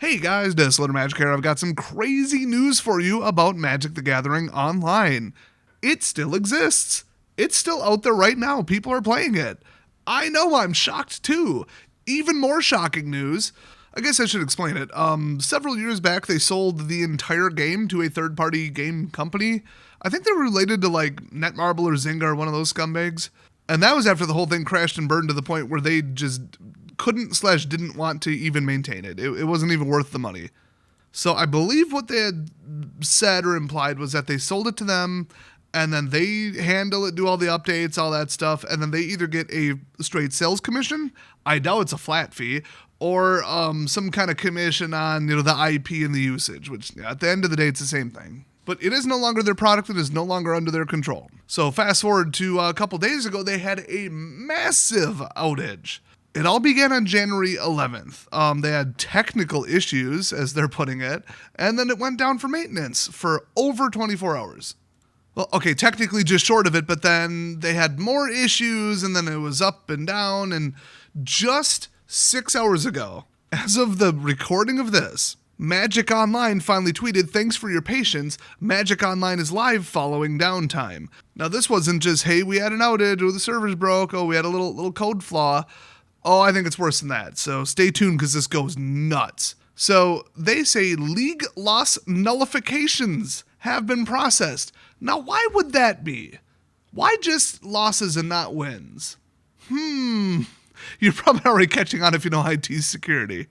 Hey guys, Desolator Magic here. I've got some crazy news for you about Magic the Gathering Online. It still exists. It's still out there right now. People are playing it. I know, I'm shocked too. Even more shocking news. I guess I should explain it. Several years back, they sold the entire game to a third-party game company. I think they were related to like Netmarble or Zynga or one of those scumbags. And that was after the whole thing crashed and burned to the point where they just couldn't/didn't want to even maintain it. It wasn't even worth the money. So I believe what they had said or implied was that they sold it to them, and then they handle it, do all the updates, all that stuff, and then they either get a straight sales commission, I doubt it's a flat fee, or some kind of commission on the IP and the usage, which at the end of the day, it's the same thing. But it is no longer their product. It is no longer under their control. So fast forward to a couple days ago, they had a massive outage. It all began on January 11th. They had technical issues, as they're putting it, and then it went down for maintenance for over 24 hours. Well, okay, technically just short of it, but then they had more issues, and then it was up and down, and just 6 hours ago, as of the recording of this, Magic Online finally tweeted, "Thanks for your patience. Magic Online is live following downtime." Now, this wasn't just, hey, we had an outage, or the servers broke, oh, we had a little code flaw. Oh, I think it's worse than that. So stay tuned because this goes nuts. So they say league loss nullifications have been processed. Now, why would that be? Why just losses and not wins? You're probably already catching on if you know IT security.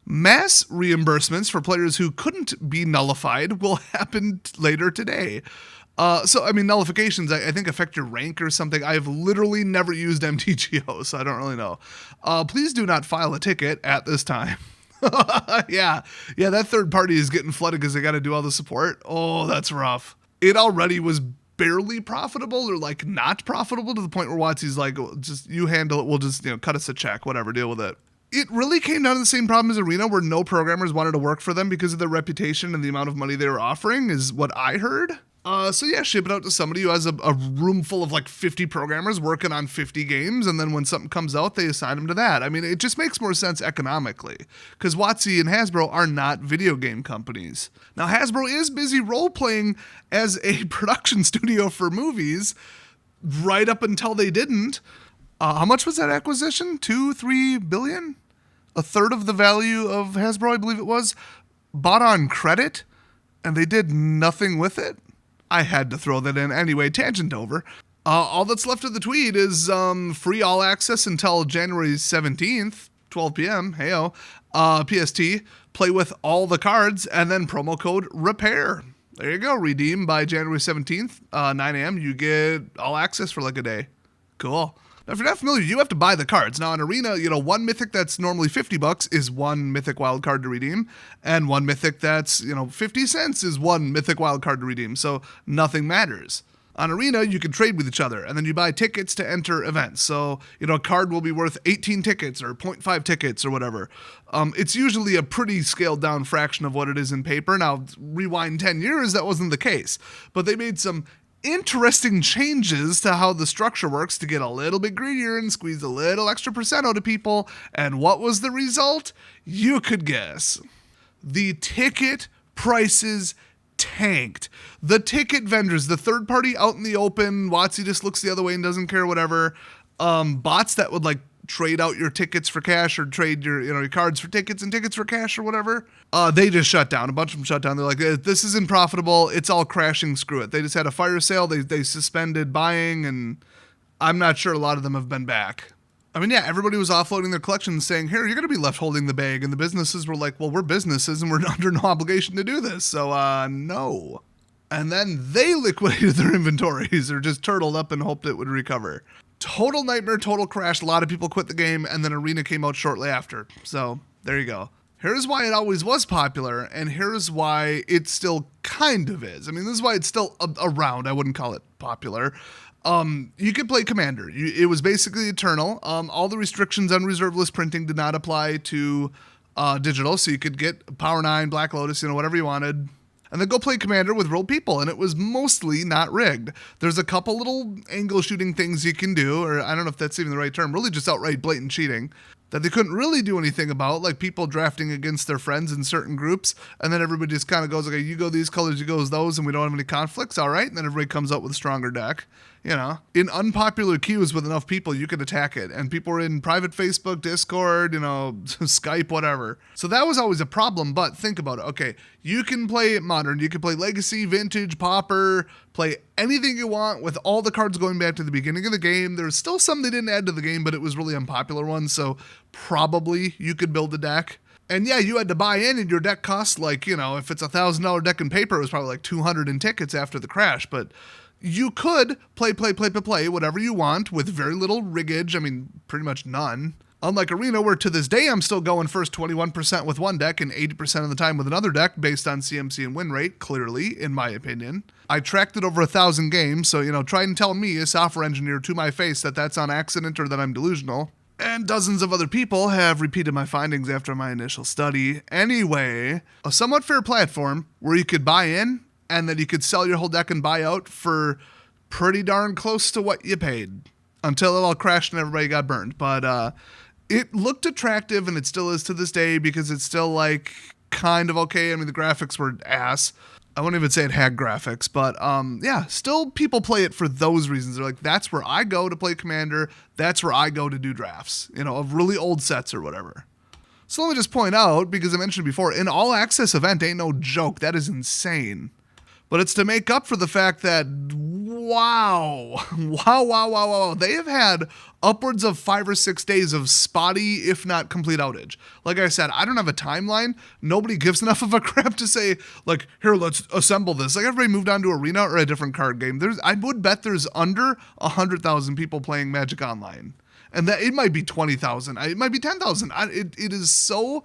Mass reimbursements for players who couldn't be nullified will happen later today. Nullifications, I think, affect your rank or something. I have literally never used MTGO, so I don't really know. Please do not file a ticket at this time. Yeah, that third party is getting flooded because they got to do all the support. Oh, that's rough. It already was barely profitable or like not profitable to the point where WotC's like, just you handle it. We'll just, cut us a check, whatever, deal with it. It really came down to the same problem as Arena, where no programmers wanted to work for them because of their reputation and the amount of money they were offering, is what I heard. Ship it out to somebody who has a room full of like 50 programmers working on 50 games, and then when something comes out, they assign them to that. I mean, it just makes more sense economically, because WotC and Hasbro are not video game companies. Now, Hasbro is busy role-playing as a production studio for movies, right up until they didn't. How much was that acquisition? 2-3 billion? A third of the value of Hasbro, I believe it was, bought on credit, and they did nothing with it? I had to throw that in. Anyway, tangent over. All that's left of the tweet is free all access until January 17th, 12 p.m. Heyo. PST. Play with all the cards, and then promo code REPAIR. There you go. Redeem by January 17th, 9 a.m. You get all access for like a day. Cool. Now, if you're not familiar, you have to buy the cards. Now, in Arena, one mythic that's normally $50 is one mythic wild card to redeem, and one mythic that's, 50 cents is one mythic wild card to redeem, so nothing matters. On Arena, you can trade with each other, and then you buy tickets to enter events. So, a card will be worth 18 tickets or 0.5 tickets or whatever. It's usually a pretty scaled down fraction of what it is in paper. Now, rewind 10 years, that wasn't the case, but they made some interesting changes to how the structure works to get a little bit greedier and squeeze a little extra percent out of people. And what was the result? You could guess. The ticket prices tanked. The ticket vendors, the third party out in the open, WotC just looks the other way and doesn't care, whatever. Bots that would like trade out your tickets for cash or trade your cards for tickets and tickets for cash or whatever. They just shut down. A bunch of them shut down. They're like, this isn't profitable. It's all crashing. Screw it. They just had a fire sale. They suspended buying, and I'm not sure a lot of them have been back. I mean, yeah, everybody was offloading their collections saying, here, you're going to be left holding the bag. And the businesses were like, well, we're businesses and we're under no obligation to do this. So, no. And then they liquidated their inventories or just turtled up and hoped it would recover. Total nightmare, total crash. A lot of people quit the game, and then Arena came out shortly after. So there you go. Here's why it always was popular, and here's why it still kind of is. I mean, this is why it's still around. I wouldn't call it popular. You could play Commander. It was basically eternal. All the restrictions on reserve list printing did not apply to digital, so you could get Power 9, Black Lotus, whatever you wanted. And then go play Commander with real people, and it was mostly not rigged. There's a couple little angle shooting things you can do, or I don't know if that's even the right term, really just outright blatant cheating. that they couldn't really do anything about, like people drafting against their friends in certain groups, and then everybody just kind of goes, okay, you go these colors, you go those, and we don't have any conflicts, all right? And then everybody comes up with a stronger deck. You know, in unpopular queues with enough people, you could attack it. And people were in private Facebook, Discord, Skype, whatever. So that was always a problem, but think about it. Okay, you can play Modern, you can play Legacy, Vintage, Pauper, play anything you want with all the cards going back to the beginning of the game. There's still some they didn't add to the game, but it was really unpopular ones, so probably you could build a deck. And yeah, you had to buy in, and your deck cost if it's a $1,000 deck in paper, it was probably like $200 in tickets after the crash, but you could play whatever you want with very little riggage. I mean, pretty much none. Unlike Arena, where to this day I'm still going first 21% with one deck and 80% of the time with another deck based on CMC and win rate, clearly, in my opinion. I tracked it over 1,000 games, so, try and tell me, a software engineer, to my face that that's on accident or that I'm delusional. And dozens of other people have repeated my findings after my initial study. Anyway, a somewhat fair platform where you could buy in, and then you could sell your whole deck and buy out for pretty darn close to what you paid until it all crashed and everybody got burned. But it looked attractive, and it still is to this day because it's still kind of okay. I mean, the graphics were ass. I won't even say it had graphics, but yeah, still people play it for those reasons. They're like, that's where I go to play Commander. That's where I go to do drafts, of really old sets or whatever. So let me just point out, because I mentioned before, an all-access event ain't no joke. That is insane. But it's to make up for the fact that, wow, they have had upwards of 5 or 6 days of spotty, if not complete outage. Like I said, I don't have a timeline. Nobody gives enough of a crap to say, here, let's assemble this. Everybody moved on to Arena or a different card game. I would bet there's under 100,000 people playing Magic Online. And that it might be 20,000. It might be 10,000. It is so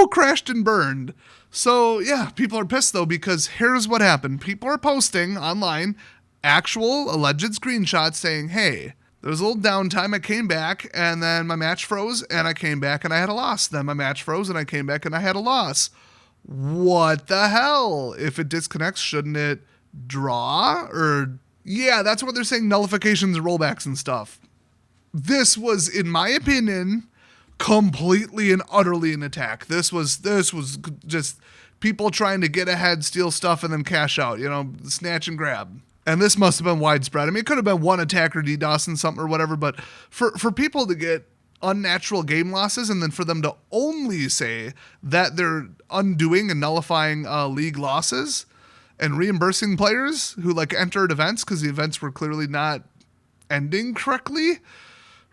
crashed and burned. So, yeah, people are pissed, though, because here's what happened. People are posting online actual alleged screenshots saying, hey, there was a little downtime. I came back, and then my match froze, and I came back, and I had a loss. Then my match froze, and I came back, and I had a loss. What the hell? If it disconnects, shouldn't it draw? Or, yeah, that's what they're saying, nullifications, rollbacks, and stuff. This was, in my opinion, completely and utterly an attack. This was just people trying to get ahead, steal stuff, and then cash out, snatch and grab. And this must have been widespread. I mean, it could have been one attacker DDoSing something or whatever, but for people to get unnatural game losses and then for them to only say that they're undoing and nullifying league losses and reimbursing players who entered events because the events were clearly not ending correctly,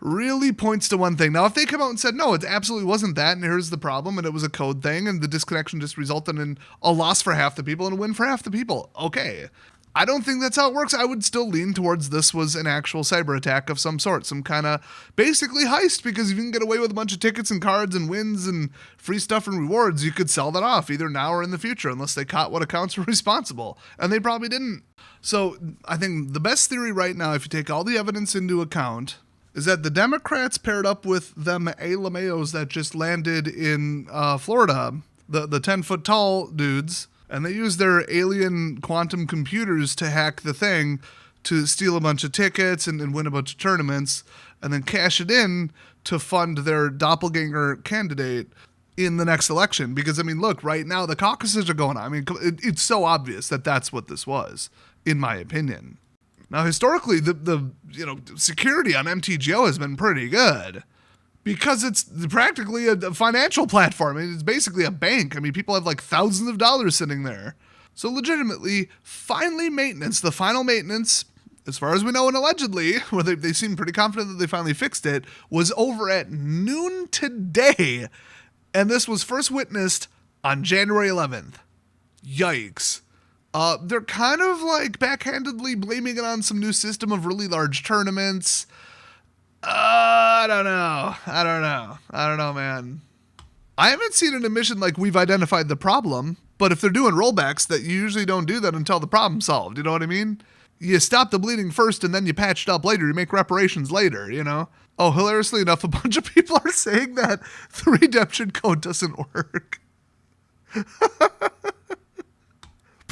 really points to one thing. Now, if they come out and said, no, it absolutely wasn't that, and here's the problem, and it was a code thing, and the disconnection just resulted in a loss for half the people and a win for half the people, okay. I don't think that's how it works. I would still lean towards this was an actual cyber attack of some sort, some kind of basically heist, because if you can get away with a bunch of tickets and cards and wins and free stuff and rewards, you could sell that off either now or in the future, unless they caught what accounts were responsible, and they probably didn't. So I think the best theory right now, if you take all the evidence into account, is that the Democrats paired up with them LMAOs that just landed in Florida, the 10-foot tall dudes, and they used their alien quantum computers to hack the thing to steal a bunch of tickets and win a bunch of tournaments, and then cash it in to fund their doppelganger candidate in the next election. Because, I mean, look, right now the caucuses are going on. I mean, it's so obvious that that's what this was, in my opinion. Now, historically, the security on MTGO has been pretty good because it's practically a financial platform. It's basically a bank. I mean, people have thousands of dollars sitting there. So legitimately, the final maintenance, as far as we know and allegedly, where they seem pretty confident that they finally fixed it, was over at noon today. And this was first witnessed on January 11th. Yikes. They're kind of backhandedly blaming it on some new system of really large tournaments. I don't know, man. I haven't seen an admission we've identified the problem, but if they're doing rollbacks, that you usually don't do that until the problem's solved. You know what I mean? You stop the bleeding first and then you patch it up later. You make reparations later, Oh, hilariously enough, a bunch of people are saying that the redemption code doesn't work.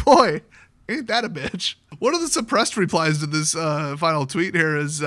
Boy, ain't that a bitch. One of the suppressed replies to this final tweet here is,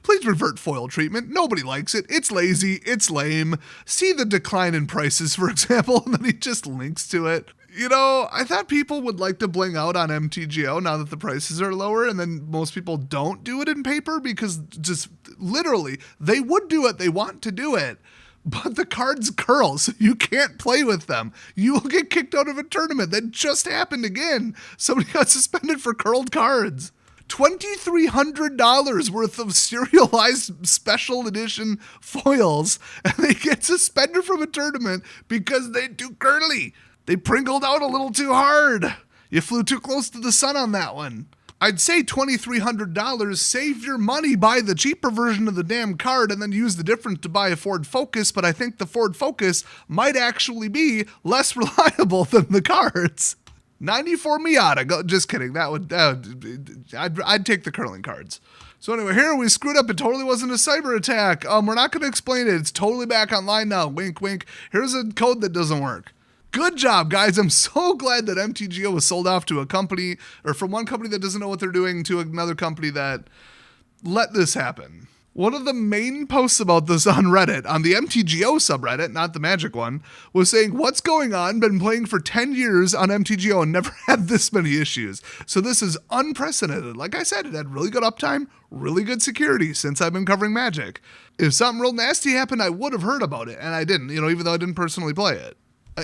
Please revert foil treatment. Nobody likes it. It's lazy. It's lame. See the decline in prices, for example, and then he just links to it. You know, I thought people would like to bling out on MTGO now that the prices are lower, and then most people don't do it in paper because just literally they would do it. They want to do it. But the cards curl, so you can't play with them. You will get kicked out of a tournament. That just happened again. Somebody got suspended for curled cards. $2,300 worth of serialized special edition foils, and they get suspended from a tournament because they're too curly. They pringled out a little too hard. You flew too close to the sun on that one. I'd say $2,300, save your money, buy the cheaper version of the damn card, and then use the difference to buy a Ford Focus, but I think the Ford Focus might actually be less reliable than the cards. 94 Miata, just kidding, I'd take the curling cards. So anyway, here we screwed up. It totally wasn't a cyber attack. We're not going to explain it. It's totally back online now. Wink, wink. Here's a code that doesn't work. Good job, guys. I'm so glad that MTGO was sold off to a company, or from one company that doesn't know what they're doing to another company that let this happen. One of the main posts about this on Reddit, on the MTGO subreddit, not the Magic one, was saying, what's going on? Been playing for 10 years on MTGO and never had this many issues. So this is unprecedented. Like I said, it had really good uptime, really good security since I've been covering Magic. If something real nasty happened, I would have heard about it, and I didn't, even though I didn't personally play it.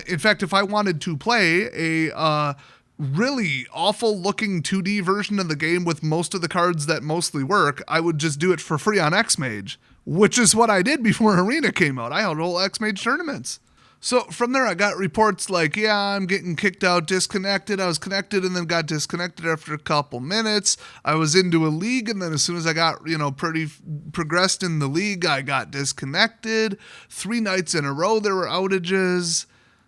In fact, if I wanted to play a really awful looking 2D version of the game with most of the cards that mostly work, I would just do it for free on X-Mage, which is what I did before Arena came out. I held whole X-Mage tournaments. So from there, I got reports like, yeah, I'm getting kicked out, disconnected. I was connected and then got disconnected after a couple minutes. I was into a league, and then as soon as I got, pretty progressed in the league, I got disconnected. 3 nights in a row, there were outages.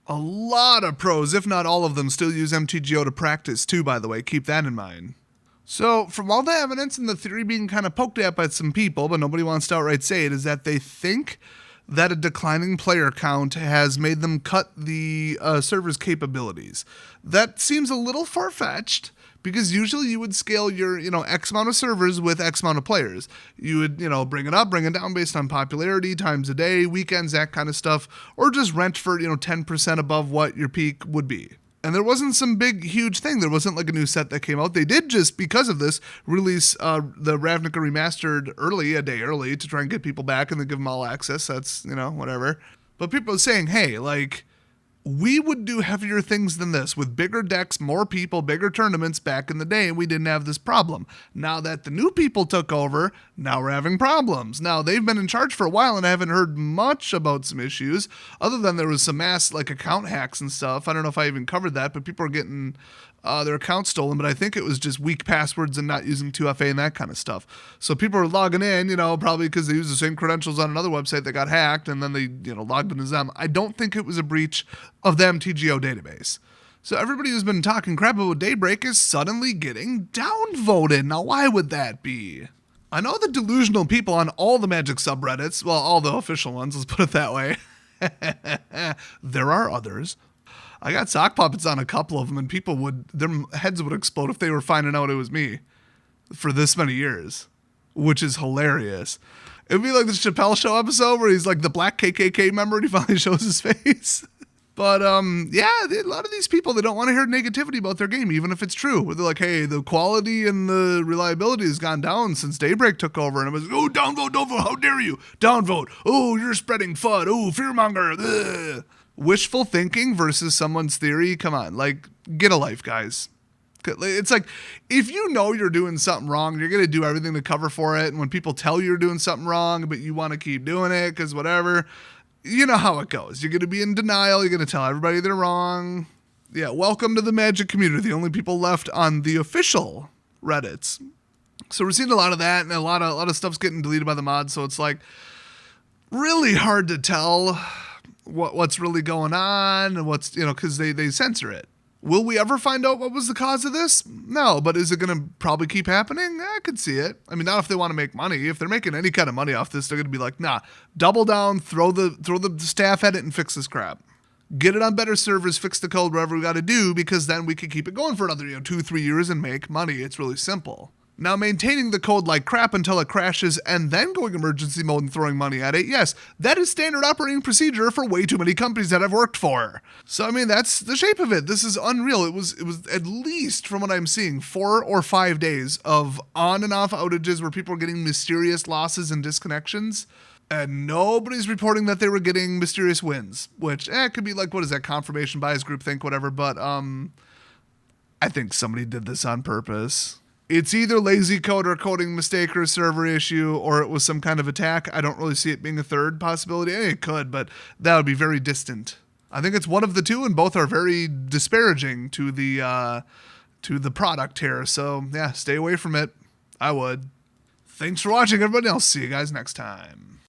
A lot of pros, if not all of them, still use MTGO to practice too, by the way. Keep that in mind. So, from all the evidence and the theory being kind of poked at by some people, but nobody wants to outright say it, is that they think that a declining player count has made them cut the server's capabilities. That seems a little far-fetched, because usually you would scale your, X amount of servers with X amount of players. You would, bring it up, bring it down based on popularity, times a day, weekends, that kind of stuff, or just rent for, 10% above what your peak would be. And there wasn't some big, huge thing. There wasn't like a new set that came out. They did just, because of this, release the Ravnica Remastered a day early, to try and get people back and then give them all access. That's, whatever. But people are saying, hey, we would do heavier things than this with bigger decks, more people, bigger tournaments back in the day, and we didn't have this problem. Now that the new people took over, now we're having problems. Now, they've been in charge for a while, and I haven't heard much about some issues, other than there was some mass account hacks and stuff. I don't know if I even covered that, but people are getting their accounts stolen, but I think it was just weak passwords and not using 2FA and that kind of stuff. So people are logging in, probably because they use the same credentials on another website that got hacked, and then they, logged in as them. I don't think it was a breach of the MTGO database. So everybody who's been talking crap about Daybreak is suddenly getting downvoted. Now, why would that be? I know the delusional people on all the Magic subreddits, well, all the official ones, let's put it that way. There are others. I got sock puppets on a couple of them, and their heads would explode if they were finding out it was me for this many years, which is hilarious. It would be like the Chappelle Show episode where he's like the black KKK member and he finally shows his face. But, yeah, a lot of these people, they don't want to hear negativity about their game, even if it's true. Where they're like, hey, the quality and the reliability has gone down since Daybreak took over. And it was, oh, downvote, how dare you? Downvote. Oh, you're spreading FUD. Oh, fearmonger. Ugh. Wishful thinking versus someone's theory. Come on, get a life, guys. It's like, if you know you're doing something wrong, you're going to do everything to cover for it. And when people tell you you're doing something wrong, but you want to keep doing it because whatever, you know how it goes. You're going to be in denial. You're going to tell everybody they're wrong. Yeah, welcome to the Magic community, the only people left on the official Reddits. So we're seeing a lot of that, and a lot of stuff's getting deleted by the mods. So it's really hard to tell what's really going on and what's, because they censor it. Will we ever find out what was the cause of this? No, but is it going to probably keep happening? I could see it. I mean, not if they want to make money. If they're making any kind of money off this, they're going to be like, nah, double down, throw the staff at it and fix this crap. Get it on better servers, fix the code, whatever we got to do, because then we can keep it going for another 2-3 years and make money. It's really simple. Now, maintaining the code like crap until it crashes and then going emergency mode and throwing money at it, yes, that is standard operating procedure for way too many companies that I've worked for. So, I mean, that's the shape of it. This is unreal. It was at least, from what I'm seeing, 4 or 5 days of on and off outages where people were getting mysterious losses and disconnections. And nobody's reporting that they were getting mysterious wins, which, it could be like, what is that, confirmation bias, groupthink, whatever, but, I think somebody did this on purpose. It's either lazy code or coding mistake or a server issue, or it was some kind of attack. I don't really see it being a third possibility. It could, but that would be very distant. I think it's one of the two, and both are very disparaging to the product here. So, yeah, stay away from it. I would. Thanks for watching, everybody. I'll see you guys next time.